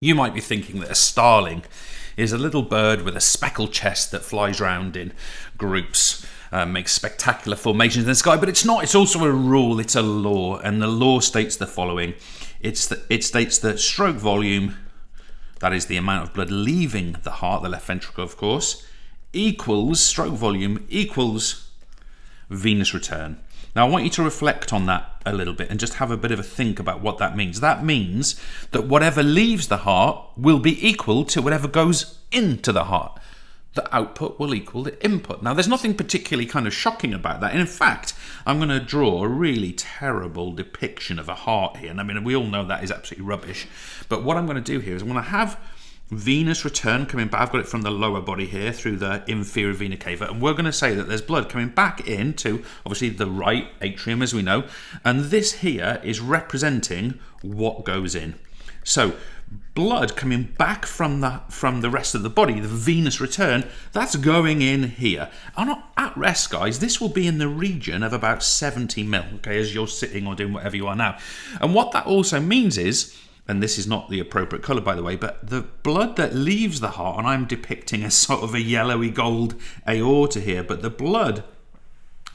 You might be thinking that a starling is a little bird with a speckled chest that flies around in groups, makes spectacular formations in the sky, but it's not. It's also a rule, it's a law, and the law states the following. It states that stroke volume, that is the amount of blood leaving the heart, the left ventricle of course, equals, stroke volume equals venous return. Now, I want you to reflect on that a little bit and just have a bit of a think about what that means. That means that whatever leaves the heart will be equal to whatever goes into the heart. The output will equal the input. Now, there's nothing particularly kind of shocking about that. And in fact, I'm going to draw a really terrible depiction of a heart here. And I mean, we all know that is absolutely rubbish. But what I'm going to do here is I'm going to have venous return coming back. I've got it from the lower body here through the inferior vena cava, and we're going to say that there's blood coming back into obviously the right atrium, as we know, and this here is representing what goes in. So blood coming back from the rest of the body, the venous return, that's going in here. And at rest, guys, this will be in the region of about 70 mil, okay, as you're sitting or doing whatever you are now. And what that also means is, and this is not the appropriate colour, by the way, but the blood that leaves the heart, and I'm depicting a sort of a yellowy gold aorta here, but the blood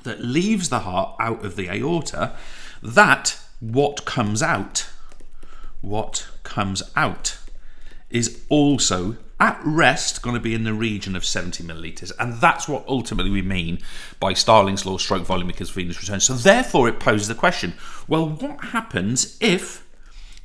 that leaves the heart out of the aorta, that what comes out is also at rest going to be in the region of 70 millilitres. And that's what ultimately we mean by Starling's Law, stroke volume equals venous return. So therefore it poses the question, well, what happens if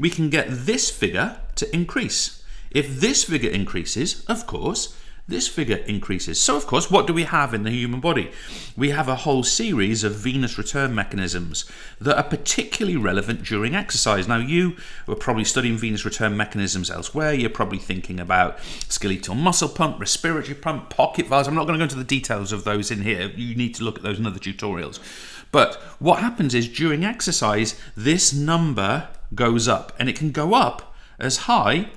we can get this figure to increase? If this figure increases, of course, this figure increases. So, of course, what do we have in the human body? We have a whole series of venous return mechanisms that are particularly relevant during exercise. Now, you were probably studying venous return mechanisms elsewhere. You're probably thinking about skeletal muscle pump, respiratory pump, pocket valves. I'm not going to go into the details of those in here. You need to look at those in other tutorials. But what happens is during exercise, this number goes up, and it can go up as high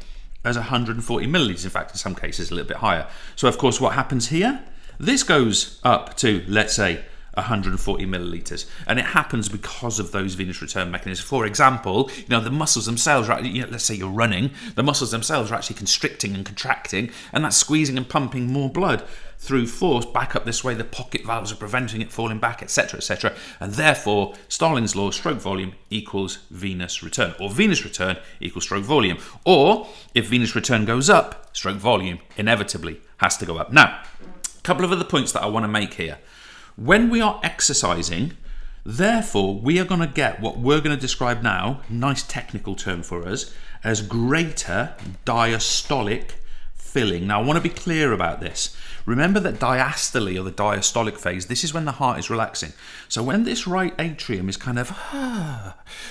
as 140 millilitres, in fact in some cases a little bit higher. So of course what happens here, this goes up to, let's say, 140 millilitres, and it happens because of those venous return mechanisms. For example, the muscles themselves, right? Let's say you're running, the muscles themselves are actually constricting and contracting, and that's squeezing and pumping more blood through force back up this way. The pocket valves are preventing it falling back, etc., etc. And therefore, Starling's Law, stroke volume equals venous return, or venous return equals stroke volume. Or if venous return goes up, stroke volume inevitably has to go up. Now, a couple of other points that I want to make here. When we are exercising, therefore, we are going to get what we're going to describe now, nice technical term for us, as greater diastolic filling. Now, I want to be clear about this. Remember that diastole, or the diastolic phase, this is when the heart is relaxing. So when this right atrium is kind of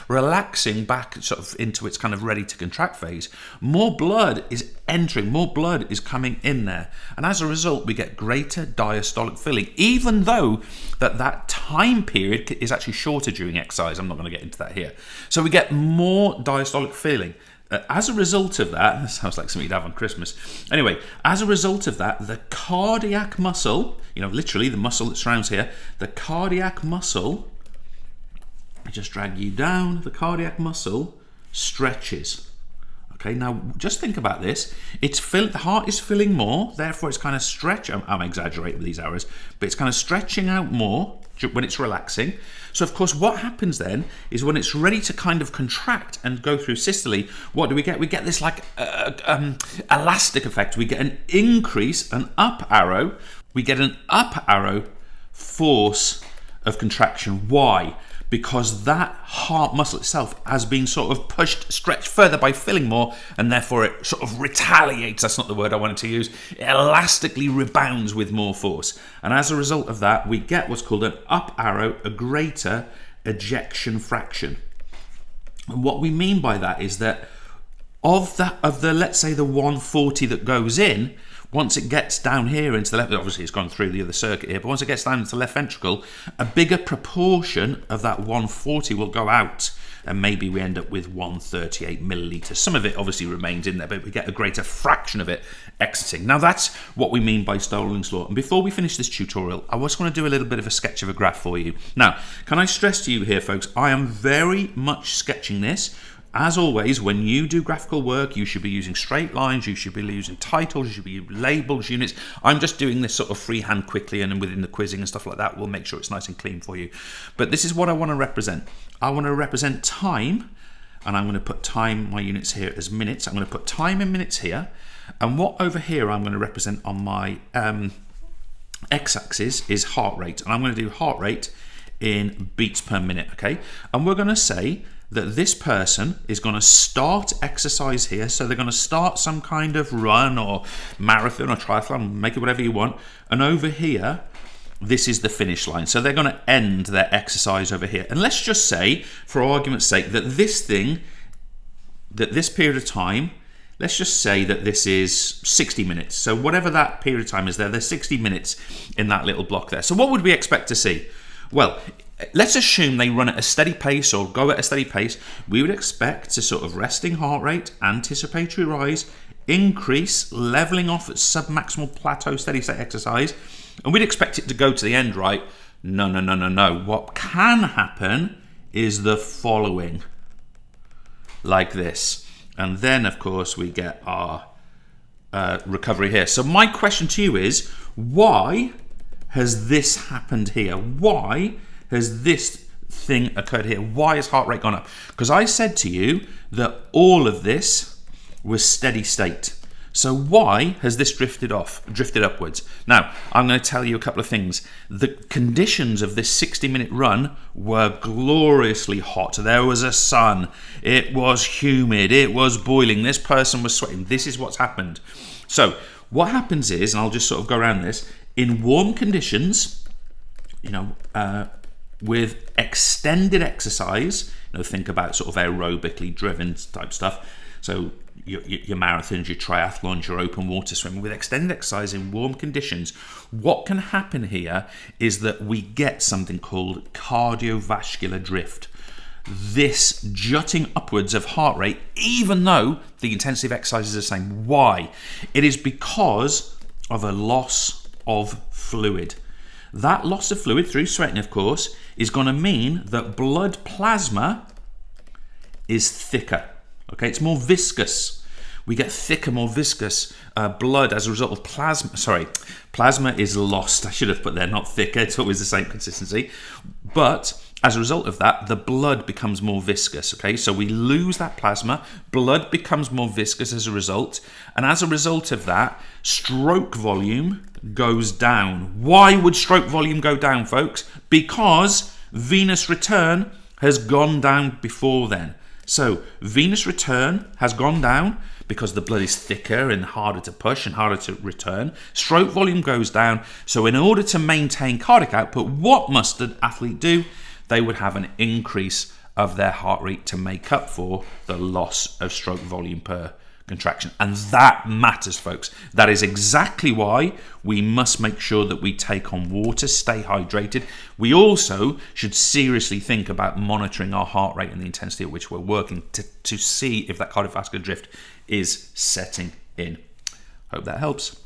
relaxing back sort of into its kind of ready to contract phase, more blood is entering, more blood is coming in there. And as a result, we get greater diastolic filling, even though that time period is actually shorter during exercise. I'm not going to get into that here. So we get more diastolic filling. As a result of that, sounds like something you'd have on Christmas. Anyway, as a result of that, the cardiac muscle, literally the muscle that surrounds here, the cardiac muscle, I just drag you down, the cardiac muscle stretches. Okay, now just think about this. The heart is filling more, therefore it's kind of stretching. I'm exaggerating with these arrows, but it's kind of stretching out more when it's relaxing. So of course what happens then is when it's ready to kind of contract and go through systole, what do we get? We get this like elastic effect. We get an increase, an up arrow. We get an up arrow force of contraction. Why? Because that heart muscle itself has been sort of stretched further by filling more, and therefore it sort of retaliates. That's not the word I wanted to use. It elastically rebounds with more force. And as a result of that, we get what's called an up arrow, a greater ejection fraction. And what we mean by that is that of the let's say the 140 that goes in, once it gets down here into the left, obviously it's gone through the other circuit here, but once it gets down into the left ventricle, a bigger proportion of that 140 will go out, and maybe we end up with 138 millilitres. Some of it obviously remains in there, but we get a greater fraction of it exiting. Now that's what we mean by Starling's Law. And before we finish this tutorial, I just want to do a little bit of a sketch of a graph for you. Now, can I stress to you here, folks, I am very much sketching this as always, when you do graphical work, you should be using straight lines, you should be using titles, you should be using labels, units. I'm just doing this sort of freehand quickly, and within the quizzing and stuff like that, we'll make sure it's nice and clean for you. But this is what I want to represent. I want to represent time, and I'm going to put time, my units here as minutes. I'm going to put time in minutes here, and what over here I'm going to represent on my x-axis is heart rate, and I'm going to do heart rate in beats per minute, okay? And we're going to say that this person is going to start exercise here. So they're going to start some kind of run or marathon or triathlon, make it whatever you want. And over here, this is the finish line. So they're going to end their exercise over here. And let's just say, for argument's sake, that this period of time, let's just say that this is 60 minutes. So whatever that period of time is there's 60 minutes in that little block there. So what would we expect to see? Well, let's assume they run at a steady pace or go at a steady pace. We would expect to sort of resting heart rate, anticipatory rise, increase, leveling off at submaximal plateau steady state exercise. And we'd expect it to go to the end, right? No. What can happen is the following, like this. And then, of course, we get our recovery here. So my question to you is, why has this happened here? Why has this thing occurred here? Why has heart rate gone up? Because I said to you that all of this was steady state. So why has this drifted upwards? Now, I'm going to tell you a couple of things. The conditions of this 60-minute run were gloriously hot. There was a sun. It was humid. It was boiling. This person was sweating. This is what's happened. So what happens is, and I'll just sort of go around this, in warm conditions, with extended exercise, think about sort of aerobically driven type stuff. So your marathons, your triathlons, your open water swimming, with extended exercise in warm conditions, what can happen here is that we get something called cardiovascular drift. This jutting upwards of heart rate, even though the intensity of exercise is the same. Why? It is because of a loss of fluid. That loss of fluid through sweating, of course, is going to mean that blood plasma is thicker. Okay, it's more viscous. We get thicker, more viscous blood as a result of plasma. Sorry, plasma is lost. I should have put there, not thicker. It's always the same consistency. But as a result of that, the blood becomes more viscous. Okay, so we lose that plasma. Blood becomes more viscous as a result. And as a result of that, stroke volume goes down. Why would stroke volume go down, folks? Because venous return has gone down before then. So venous return has gone down because the blood is thicker and harder to push and harder to return. Stroke volume goes down. So in order to maintain cardiac output, what must an athlete do? They would have an increase of their heart rate to make up for the loss of stroke volume per contraction. And that matters, folks. That is exactly why we must make sure that we take on water, stay hydrated. We also should seriously think about monitoring our heart rate and the intensity at which we're working to see if that cardiovascular drift is setting in. Hope that helps.